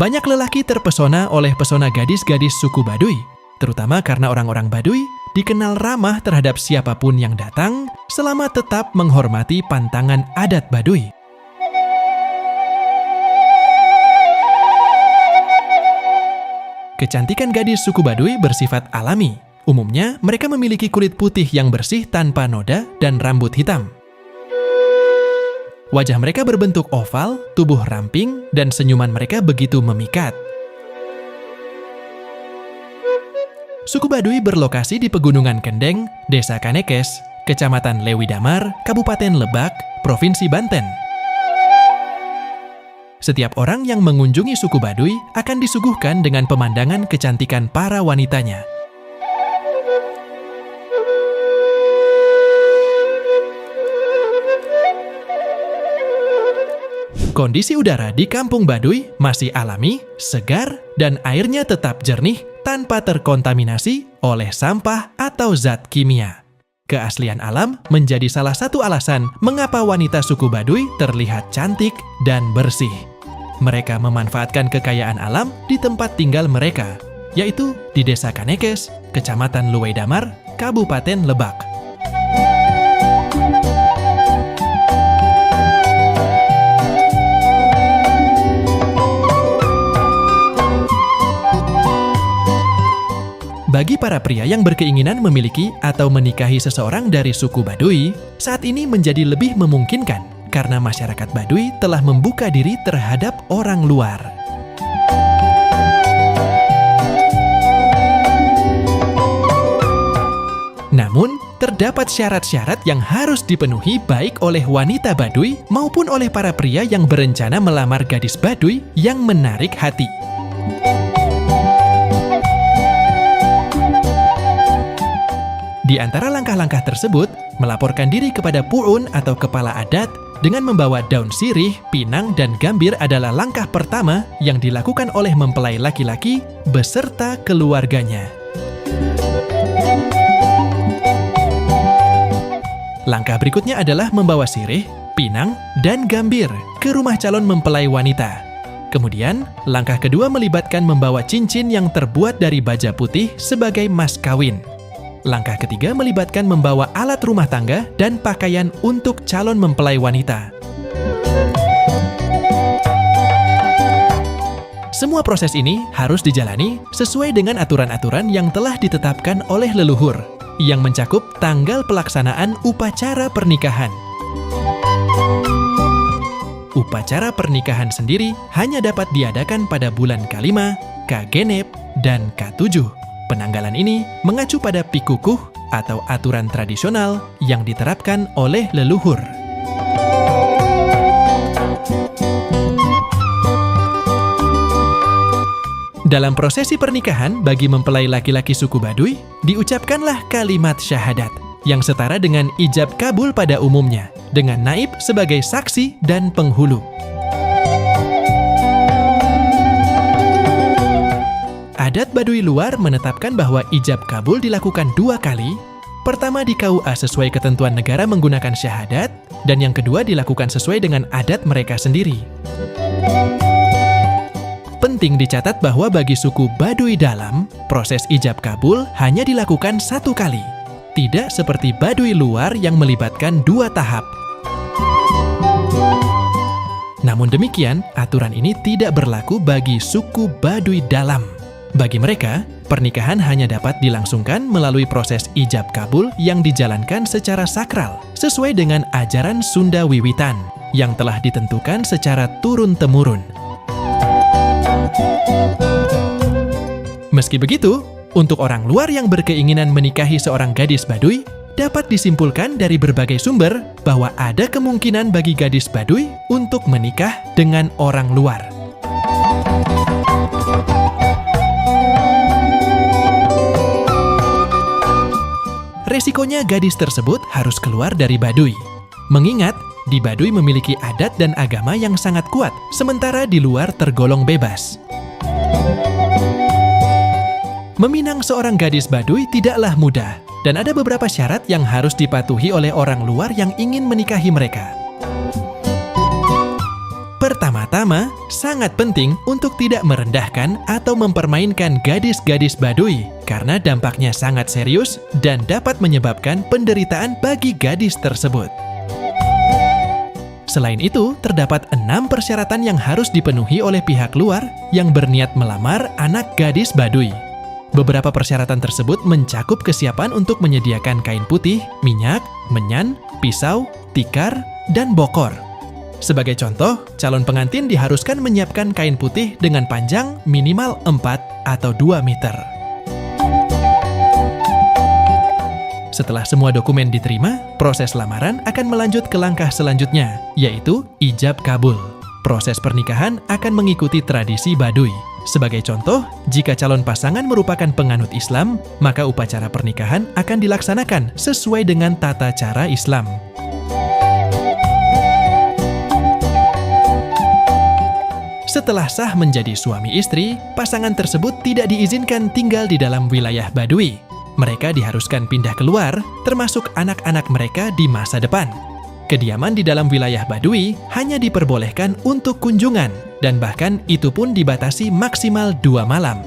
Banyak lelaki terpesona oleh pesona gadis-gadis suku Baduy, terutama karena orang-orang Baduy dikenal ramah terhadap siapapun yang datang selama tetap menghormati pantangan adat Baduy. Kecantikan gadis suku Baduy bersifat alami. Umumnya, mereka memiliki kulit putih yang bersih tanpa noda dan rambut hitam. Wajah mereka berbentuk oval, tubuh ramping, dan senyuman mereka begitu memikat. Suku Baduy berlokasi di Pegunungan Kendeng, Desa Kanekes, Kecamatan Lewi Damar, Kabupaten Lebak, Provinsi Banten. Setiap orang yang mengunjungi suku Baduy akan disuguhkan dengan pemandangan kecantikan para wanitanya. Kondisi udara di Kampung Baduy masih alami, segar, dan airnya tetap jernih tanpa terkontaminasi oleh sampah atau zat kimia. Keaslian alam menjadi salah satu alasan mengapa wanita suku Baduy terlihat cantik dan bersih. Mereka memanfaatkan kekayaan alam di tempat tinggal mereka, yaitu di Desa Kanekes, Kecamatan Lewi Damar, Kabupaten Lebak. Bagi para pria yang berkeinginan memiliki atau menikahi seseorang dari suku Baduy, saat ini menjadi lebih memungkinkan karena masyarakat Baduy telah membuka diri terhadap orang luar. Namun, terdapat syarat-syarat yang harus dipenuhi baik oleh wanita Baduy maupun oleh para pria yang berencana melamar gadis Baduy yang menarik hati. Di antara langkah-langkah tersebut, melaporkan diri kepada pu'un atau kepala adat dengan membawa daun sirih, pinang, dan gambir adalah langkah pertama yang dilakukan oleh mempelai laki-laki beserta keluarganya. Langkah berikutnya adalah membawa sirih, pinang, dan gambir ke rumah calon mempelai wanita. Kemudian, langkah kedua melibatkan membawa cincin yang terbuat dari baja putih sebagai mas kawin. Langkah ketiga melibatkan membawa alat rumah tangga dan pakaian untuk calon mempelai wanita. Semua proses ini harus dijalani sesuai dengan aturan-aturan yang telah ditetapkan oleh leluhur, yang mencakup tanggal pelaksanaan upacara pernikahan. Upacara pernikahan sendiri hanya dapat diadakan pada bulan K5, K-Genep, dan K7. Penanggalan ini mengacu pada pikukuh atau aturan tradisional yang diterapkan oleh leluhur. Dalam prosesi pernikahan bagi mempelai laki-laki suku Baduy, diucapkanlah kalimat syahadat yang setara dengan ijab kabul pada umumnya, dengan naib sebagai saksi dan penghulu. Adat Baduy luar menetapkan bahwa ijab kabul dilakukan 2 kali. Pertama di KUA sesuai ketentuan negara menggunakan syahadat, dan yang kedua dilakukan sesuai dengan adat mereka sendiri. Penting dicatat bahwa bagi suku Baduy dalam, proses ijab kabul hanya dilakukan 1 kali. Tidak seperti Baduy luar yang melibatkan 2 tahap. Namun demikian, aturan ini tidak berlaku bagi suku Baduy dalam. Bagi mereka, pernikahan hanya dapat dilangsungkan melalui proses ijab kabul yang dijalankan secara sakral, sesuai dengan ajaran Sunda Wiwitan, yang telah ditentukan secara turun-temurun. Meski begitu, untuk orang luar yang berkeinginan menikahi seorang gadis Baduy, dapat disimpulkan dari berbagai sumber bahwa ada kemungkinan bagi gadis Baduy untuk menikah dengan orang luar. Resikonya gadis tersebut harus keluar dari Baduy. Mengingat, di Baduy memiliki adat dan agama yang sangat kuat, sementara di luar tergolong bebas. Meminang seorang gadis Baduy tidaklah mudah, dan ada beberapa syarat yang harus dipatuhi oleh orang luar yang ingin menikahi mereka. Pertama-tama, sangat penting untuk tidak merendahkan atau mempermainkan gadis-gadis Baduy karena dampaknya sangat serius dan dapat menyebabkan penderitaan bagi gadis tersebut. Selain itu, terdapat 6 persyaratan yang harus dipenuhi oleh pihak luar yang berniat melamar anak gadis Baduy. Beberapa persyaratan tersebut mencakup kesiapan untuk menyediakan kain putih, minyak, menyan, pisau, tikar, dan bokor. Sebagai contoh, calon pengantin diharuskan menyiapkan kain putih dengan panjang minimal 4 atau 2 meter. Setelah semua dokumen diterima, proses lamaran akan melanjut ke langkah selanjutnya, yaitu ijab kabul. Proses pernikahan akan mengikuti tradisi Baduy. Sebagai contoh, jika calon pasangan merupakan penganut Islam, maka upacara pernikahan akan dilaksanakan sesuai dengan tata cara Islam. Setelah sah menjadi suami istri, pasangan tersebut tidak diizinkan tinggal di dalam wilayah Baduy. Mereka diharuskan pindah keluar, termasuk anak-anak mereka di masa depan. Kediaman di dalam wilayah Baduy hanya diperbolehkan untuk kunjungan, dan bahkan itu pun dibatasi maksimal 2 malam.